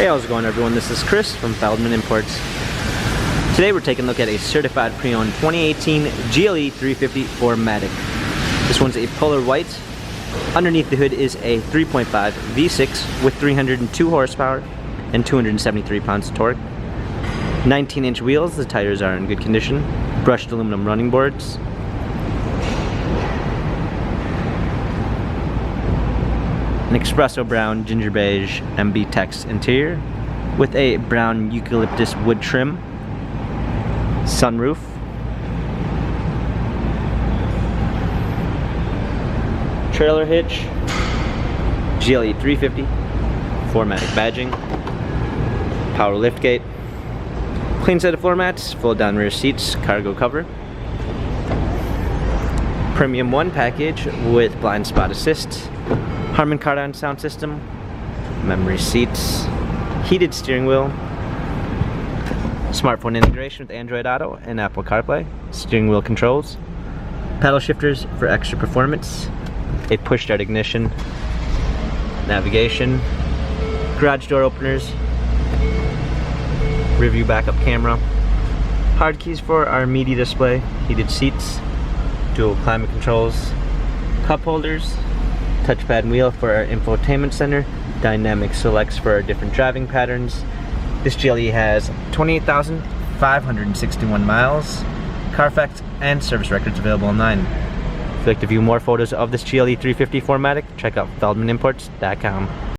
Hey, how's it going everyone? This is Chris from Feldmann Imports. Today we're taking a look at a certified pre-owned 2018 GLE 350 4MATIC. This one's a polar white. Underneath the hood is a 3.5 V6 with 302 horsepower and 273 pounds of torque. 19-inch wheels, the tires are in good condition. Brushed aluminum running boards. An espresso brown ginger beige MB text interior with a brown eucalyptus wood trim, sunroof, trailer hitch, GLE 350, 4MATIC badging, power liftgate, clean set of floor mats, fold down rear seats, cargo cover, premium 1 package with blind spot assist, Harman Kardon sound system, memory seats, heated steering wheel, smartphone integration with Android Auto and Apple CarPlay, steering wheel controls, paddle shifters for extra performance, a push start ignition, navigation, garage door openers, rear view backup camera, hard keys for our media display, heated seats, dual climate controls, cup holders, touchpad and wheel for our infotainment center, dynamic selects for our different driving patterns. This GLE has 28,561 miles, Carfax and service records available online. If you'd like to view more photos of this GLE 350 4MATIC, check out feldmanimports.com.